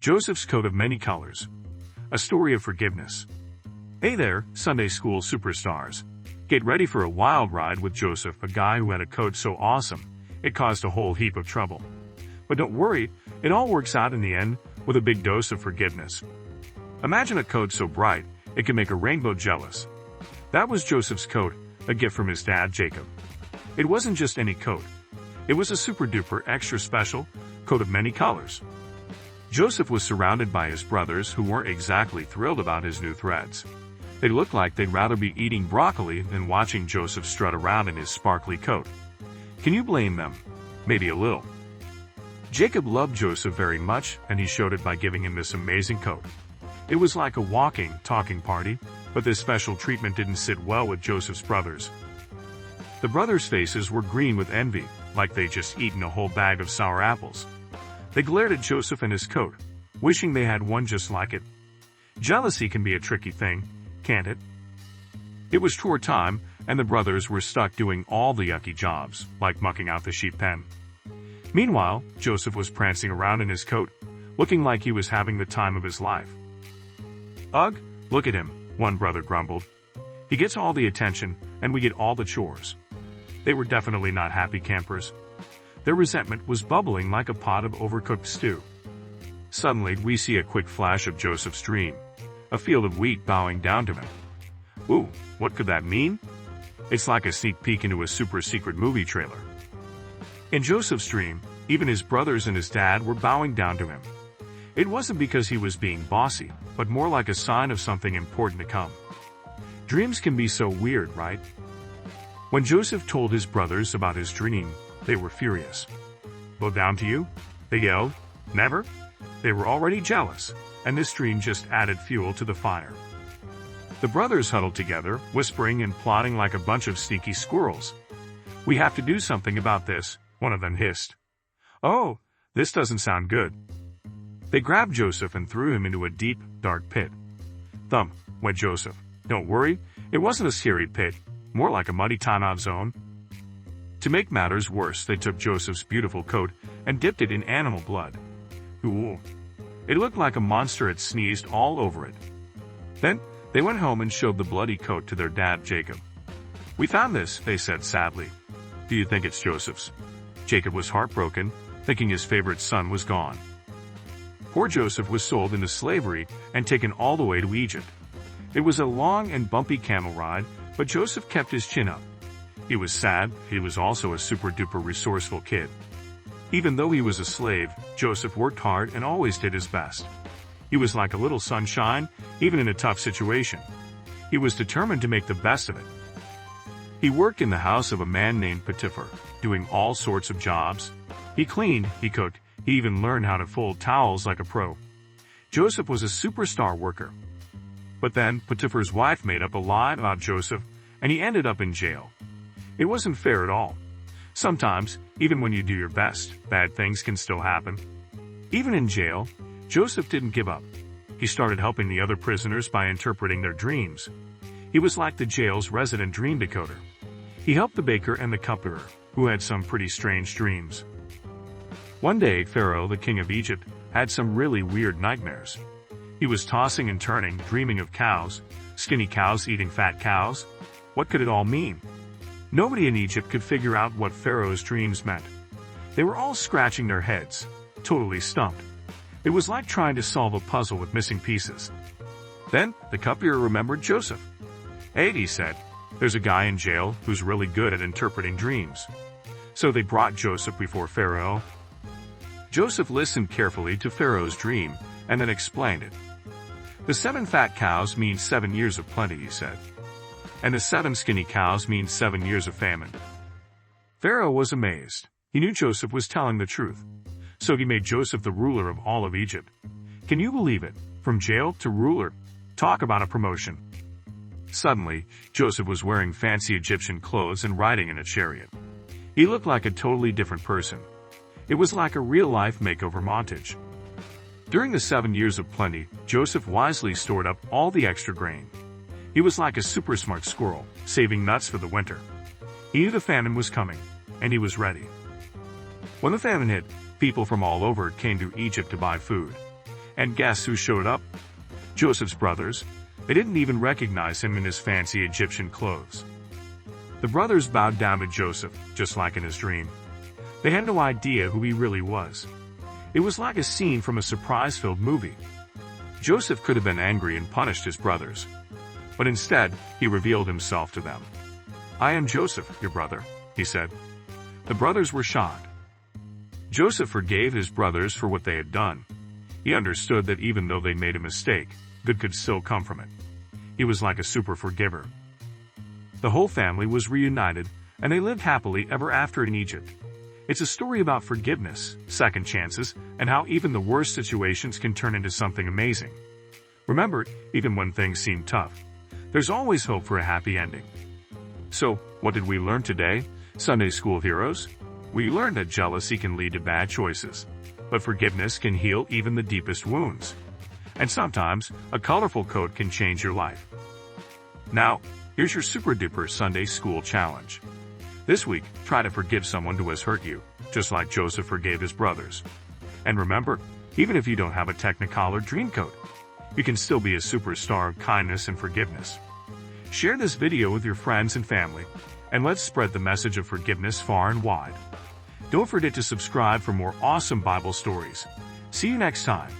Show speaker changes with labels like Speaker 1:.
Speaker 1: Joseph's coat of many colors. A story of forgiveness. Hey there, Sunday school superstars. Get ready for a wild ride with Joseph, a guy who had a coat so awesome, it caused a whole heap of trouble. But don't worry, it all works out in the end with a big dose of forgiveness. Imagine a coat so bright, it can make a rainbow jealous. That was Joseph's coat, a gift from his dad, Jacob. It wasn't just any coat. It was a super-duper extra special coat of many colors. Joseph was surrounded by his brothers who weren't exactly thrilled about his new threads. They looked like they'd rather be eating broccoli than watching Joseph strut around in his sparkly coat. Can you blame them? Maybe a little. Jacob loved Joseph very much, and he showed it by giving him this amazing coat. It was like a walking, talking party, but this special treatment didn't sit well with Joseph's brothers. The brothers' faces were green with envy, like they'd just eaten a whole bag of sour apples. They glared at Joseph and his coat, wishing they had one just like it. Jealousy can be a tricky thing, can't it? It was chore time, and the brothers were stuck doing all the yucky jobs, like mucking out the sheep pen. Meanwhile, Joseph was prancing around in his coat, looking like he was having the time of his life. Ugh, look at him, one brother grumbled. He gets all the attention, and we get all the chores. They were definitely not happy campers. Their resentment was bubbling like a pot of overcooked stew. Suddenly, we see a quick flash of Joseph's dream, a field of wheat bowing down to him. Ooh, what could that mean? It's like a sneak peek into a super-secret movie trailer. In Joseph's dream, even his brothers and his dad were bowing down to him. It wasn't because he was being bossy, but more like a sign of something important to come. Dreams can be so weird, right? When Joseph told his brothers about his dream, they were furious. Bow down to you? They yelled. Never? They were already jealous, and this dream just added fuel to the fire. The brothers huddled together, whispering and plotting like a bunch of sneaky squirrels. We have to do something about this, one of them hissed. Oh, this doesn't sound good. They grabbed Joseph and threw him into a deep, dark pit. Thump, went Joseph. Don't worry, it wasn't a scary pit, more like a muddy timeout zone. To make matters worse, they took Joseph's beautiful coat and dipped it in animal blood. Ooh. It looked like a monster had sneezed all over it. Then, they went home and showed the bloody coat to their dad, Jacob. We found this, they said sadly. Do you think it's Joseph's? Jacob was heartbroken, thinking his favorite son was gone. Poor Joseph was sold into slavery and taken all the way to Egypt. It was a long and bumpy camel ride, but Joseph kept his chin up. He was sad, he was also a super-duper resourceful kid. Even though he was a slave, Joseph worked hard and always did his best. He was like a little sunshine, even in a tough situation. He was determined to make the best of it. He worked in the house of a man named Potiphar, doing all sorts of jobs. He cleaned, he cooked, he even learned how to fold towels like a pro. Joseph was a superstar worker. But then, Potiphar's wife made up a lie about Joseph, and he ended up in jail. It wasn't fair at all. Sometimes, even when you do your best, bad things can still happen. Even in jail, Joseph didn't give up. He started helping the other prisoners by interpreting their dreams. He was like the jail's resident dream decoder. He helped the baker and the cupbearer, who had some pretty strange dreams. One day, Pharaoh, the king of Egypt, had some really weird nightmares. He was tossing and turning, dreaming of cows, skinny cows eating fat cows. What could it all mean? Nobody in Egypt could figure out what Pharaoh's dreams meant. They were all scratching their heads, totally stumped. It was like trying to solve a puzzle with missing pieces. Then, the cupbearer remembered Joseph. Hey, he said, there's a guy in jail who's really good at interpreting dreams. So they brought Joseph before Pharaoh. Joseph listened carefully to Pharaoh's dream and then explained it. The 7 fat cows mean 7 years of plenty, he said. And the 7 skinny cows mean 7 years of famine. Pharaoh was amazed. He knew Joseph was telling the truth. So he made Joseph the ruler of all of Egypt. Can you believe it? From jail to ruler. Talk about a promotion. Suddenly, Joseph was wearing fancy Egyptian clothes and riding in a chariot. He looked like a totally different person. It was like a real-life makeover montage. During the 7 years of plenty, Joseph wisely stored up all the extra grain. He was like a super smart squirrel, saving nuts for the winter. He knew the famine was coming, and he was ready. When the famine hit, people from all over came to Egypt to buy food. And guess who showed up? Joseph's brothers. They didn't even recognize him in his fancy Egyptian clothes. The brothers bowed down to Joseph, just like in his dream. They had no idea who he really was. It was like a scene from a surprise-filled movie. Joseph could have been angry and punished his brothers. But instead, he revealed himself to them. "I am Joseph, your brother," he said. The brothers were shocked. Joseph forgave his brothers for what they had done. He understood that even though they made a mistake, good could still come from it. He was like a super forgiver. The whole family was reunited, and they lived happily ever after in Egypt. It's a story about forgiveness, second chances, and how even the worst situations can turn into something amazing. Remember, even when things seem tough, there's always hope for a happy ending. So, what did we learn today, Sunday School heroes? We learned that jealousy can lead to bad choices, but forgiveness can heal even the deepest wounds. And sometimes, a colorful coat can change your life. Now, here's your super-duper Sunday School challenge. This week, try to forgive someone who has hurt you, just like Joseph forgave his brothers. And remember, even if you don't have a Technicolor dream coat, you can still be a superstar of kindness and forgiveness. Share this video with your friends and family, and let's spread the message of forgiveness far and wide. Don't forget to subscribe for more awesome Bible stories. See you next time.